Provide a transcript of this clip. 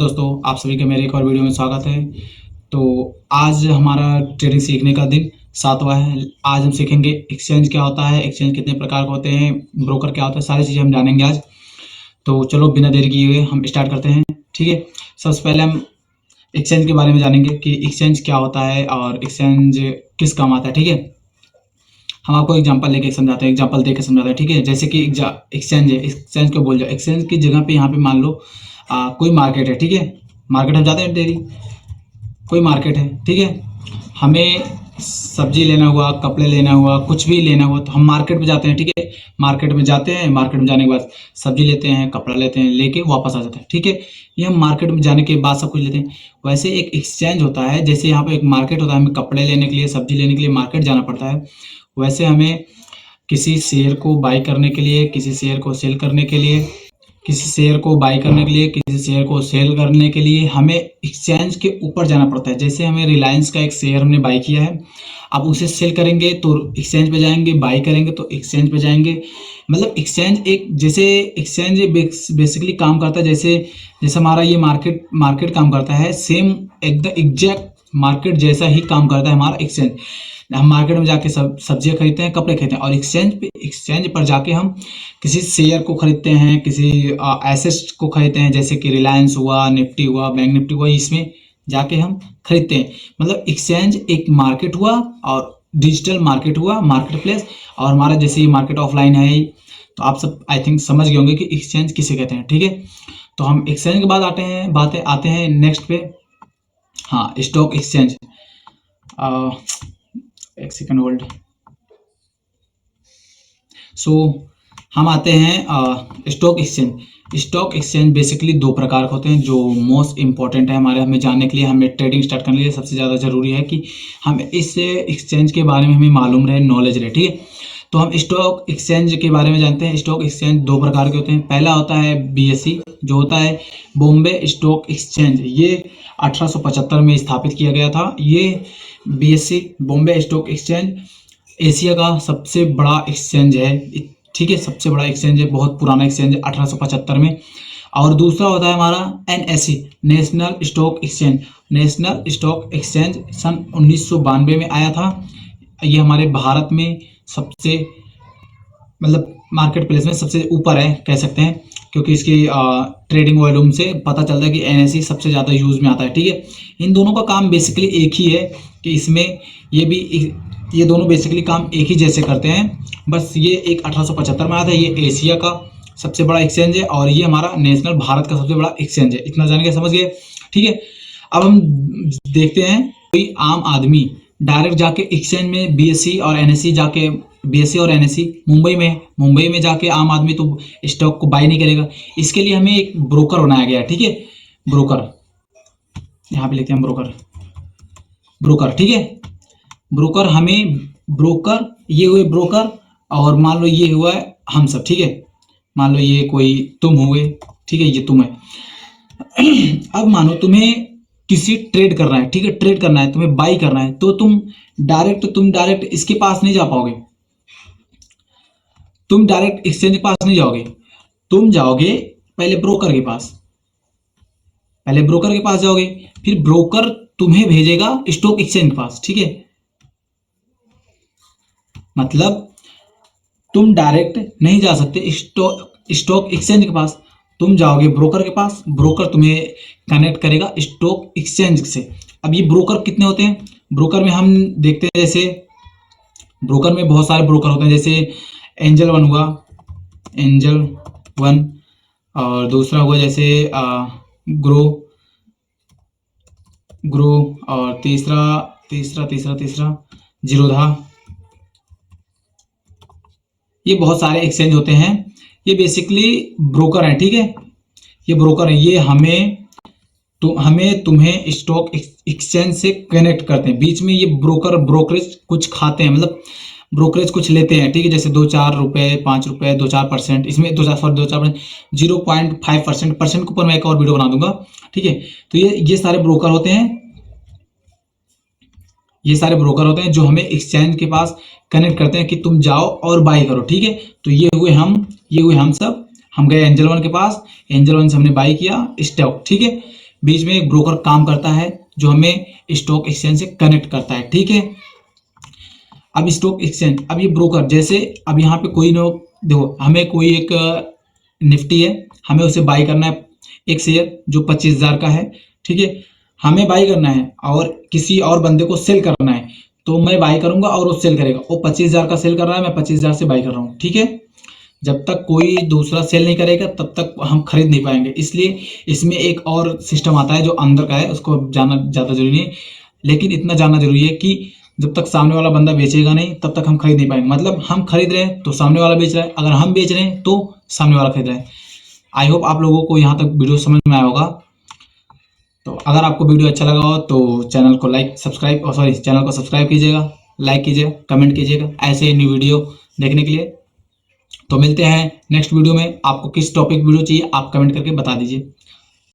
दोस्तों, आप सभी का मेरे एक और वीडियो में स्वागत है। तो आज हमारा ट्रेडिंग सीखने का दिन 7वां है। आज हम सीखेंगे एक्सचेंज क्या होता है, एक्सचेंज कितने प्रकार के होते हैं, ब्रोकर क्या होता है, सारी चीज़ें हम जानेंगे आज। तो चलो बिना देरी किए हुए हम स्टार्ट करते हैं। ठीक है, सबसे पहले हम एक्सचेंज के बारे में जानेंगे कि एक्सचेंज क्या होता है और एक्सचेंज किस काम आता है। ठीक है, हम आपको एग्जांपल लेके समझाते हैं, एग्जांपल देके समझाते हैं। ठीक है, जैसे कि एक्सचेंज है, एक्सचेंज को बोल जाओ। एक्सचेंज की जगह पे यहाँ पे मान लो कोई मार्केट है। ठीक है, मार्केट हम जाते हैं डेली, कोई मार्केट है। ठीक है, हमें सब्जी लेना हुआ, कपड़े लेना हुआ, कुछ भी लेना हुआ तो हम मार्केट में जाते हैं। ठीक है, मार्केट में जाते हैं, मार्केट में जाने के बाद सब्जी लेते हैं, कपड़ा लेते हैं, लेके वापस आ जाते हैं। ठीक है, ये हम मार्केट में जाने के बाद सब कुछ लेते हैं। वैसे एक एक्सचेंज होता है, जैसे यहाँ पे एक मार्केट होता है, हमें कपड़े लेने के लिए, सब्जी लेने के लिए मार्केट जाना पड़ता है। वैसे हमें किसी शेयर को बाई करने के लिए, किसी शेयर को सेल करने के लिए, किसी शेयर को बाई करने के लिए, किसी शेयर को सेल करने के लिए हमें एक्सचेंज के ऊपर जाना पड़ता है। जैसे हमें रिलायंस का एक शेयर हमने बाई किया है, अब उसे सेल करेंगे तो एक्सचेंज पे जाएंगे, बाई करेंगे तो एक्सचेंज पे जाएंगे। मतलब एक्सचेंज एक, जैसे एक्सचेंज बेसिकली काम करता है, जैसे जैसे हमारा ये मार्केट काम करता है, सेम एकदम एग्जैक्ट मार्केट जैसा ही काम करता है हमारा एक्सचेंज। हम मार्केट में जाके सब्जियां खरीदते हैं, कपड़े खरीदते हैं, और एक्सचेंज पर जाके हम किसी शेयर को खरीदते हैं, किसी एसेट्स को खरीदते हैं, जैसे कि रिलायंस हुआ, निफ्टी हुआ, बैंक निफ्टी हुआ, इसमें जाके हम खरीदते हैं। मतलब एक्सचेंज एक मार्केट हुआ और डिजिटल मार्केट हुआ, मार्केट प्लेस। और हमारा जैसे ये मार्केट ऑफलाइन है, तो आप सब आई थिंक समझ गए होंगे कि एक्सचेंज किसे कहते हैं। ठीक है, तो हम एक्सचेंज के बाद आते हैं नेक्स्ट पे। हाँ, स्टॉक एक्सचेंज। एक सेकंड होल्ड। हम आते हैं stock exchange. Stock exchange basically दो प्रकार के होते हैं, जो मोस्ट इंपॉर्टेंट है हमें जानने के लिए, हमें ट्रेडिंग स्टार्ट करने के लिए सबसे ज़्यादा ज़रूरी है कि हमें इस एक्सचेंज के बारे में हमें मालूम रहे, नॉलेज रहे। ठीक है, तो हम स्टॉक एक्सचेंज के बारे में जानते हैं। स्टॉक एक्सचेंज दो प्रकार के होते हैं। पहला होता है BSE, जो होता है बॉम्बे स्टॉक एक्सचेंज। ये 1875 में स्थापित किया गया था। ये BSE, Bombay stock exchange, Asia का सबसे बड़ा एक्सचेंज है। ठीक है, सबसे बड़ा एक्सचेंज है, बहुत पुराना एक्सचेंज है, 1875 में। और दूसरा होता है हमारा NSE, national stock exchange. National stock exchange सन 1992 में आया था। ये हमारे भारत में सबसे, मतलब मार्केट प्लेस में सबसे ऊपर है कह सकते हैं, क्योंकि इसकी ट्रेडिंग वॉल्यूम से पता चलता है कि NSE सबसे ज़्यादा यूज में आता है। ठीक है, इन दोनों का काम बेसिकली एक ही है कि इसमें ये दोनों बेसिकली काम एक ही जैसे करते हैं। बस ये एक 1875 में आया था। ये एशिया का सबसे बड़ा एक्सचेंज है और ये हमारा नेशनल भारत का सबसे बड़ा एक्सचेंज है। इतना जान के समझ गए। ठीक है, अब हम देखते हैं कोई आम आदमी डायरेक्ट जाके एक्सचेंज में BSE और NSE जाके, BSE और NSE मुंबई में जाके आम आदमी तो स्टॉक को बाई नहीं करेगा। इसके लिए हमें एक ब्रोकर बनाया गया है। ठीक है, ब्रोकर, यहाँ पे लिखते हैं ब्रोकर। ठीक है, ब्रोकर, ये हुए ब्रोकर, और मान लो ये हुआ है हम सब। ठीक है, मान लो ये कोई तुम हुए। ठीक है, ये तुम है। अब मानो तुम्हें किसी ट्रेड करना है। ठीक है, ट्रेड करना है, तुम्हें बाई करना है, तो तुम डायरेक्ट इसके पास नहीं जा पाओगे, तुम डायरेक्ट एक्सचेंज के पास नहीं जाओगे, तुम जाओगे पहले ब्रोकर के पास जाओगे, फिर ब्रोकर तुम्हें भेजेगा स्टॉक एक्सचेंज के पास। ठीक है, मतलब तुम डायरेक्ट नहीं जा सकते स्टॉक एक्सचेंज के पास, तुम जाओगे ब्रोकर के पास, ब्रोकर तुम्हें कनेक्ट करेगा स्टॉक एक्सचेंज से। अब ये ब्रोकर कितने होते हैं? ब्रोकर में हम देखते हैं, जैसे ब्रोकर में बहुत सारे ब्रोकर होते हैं, जैसे एंजल वन, और दूसरा हुआ जैसे ग्रो, और तीसरा जीरोधा। ये बहुत सारे एक्सचेंज होते हैं, ये बेसिकली ब्रोकर हैं। ठीक है, ये ब्रोकर हैं, ये हमें तुम्हें स्टॉक एक्सचेंज से कनेक्ट करते हैं। बीच में ये ब्रोकरेज कुछ खाते हैं, मतलब ब्रोकरेज कुछ लेते हैं। ठीक है, जैसे 2-4 रुपए, 5 रुपए, 2-4%, इसमें 2-4%, 0.5% के ऊपर मैं एक और वीडियो बना दूंगा। ठीक है, तो ये सारे ब्रोकर होते हैं, जो हमें एक्सचेंज के पास कनेक्ट करते हैं कि तुम जाओ और बाई करो। ठीक है, तो ये हुए हम सब, हम गए एंजल वन के पास, एंजल वन से हमने बाई किया स्टॉक। ठीक है, बीच में एक ब्रोकर काम करता है जो हमें स्टॉक एक्सचेंज से कनेक्ट करता है, ठीक है। अब स्टॉक एक्सचेंज, अब ये ब्रोकर, जैसे अब यहाँ पे कोई नो, देखो हमें कोई एक निफ्टी है, हमें उसे बाई करना है एक शेयर जो 25,000 का है, ठीक है। हमें बाई करना है और किसी और बंदे को सेल करना है, तो मैं बाई करूंगा और वो सेल करेगा। वो 25,000 का सेल कर रहा है, मैं 25,000 से बाई कर रहा हूँ, ठीक है। जब तक कोई दूसरा सेल नहीं करेगा तब तक हम खरीद नहीं पाएंगे। इसलिए इसमें एक और सिस्टम आता है जो अंदर का है, उसको जानना ज़्यादा जरूरी नहीं, लेकिन इतना जानना जरूरी है कि जब तक सामने वाला बंदा बेचेगा नहीं तब तक हम खरीद नहीं पाएंगे। मतलब हम खरीद रहे हैं तो सामने वाला बेच रहा है, अगर हम बेच रहे हैं तो सामने वाला खरीद रहा है। आई होप आप लोगों को यहाँ तक वीडियो समझ में आया होगा। तो अगर आपको वीडियो अच्छा लगा हो तो चैनल को चैनल को सब्सक्राइब कीजिएगा, लाइक कीजिएगा, कमेंट कीजिएगा ऐसे न्यू वीडियो देखने के लिए। तो मिलते हैं नेक्स्ट वीडियो में। आपको किस टॉपिक वीडियो चाहिए आप कमेंट करके बता दीजिए।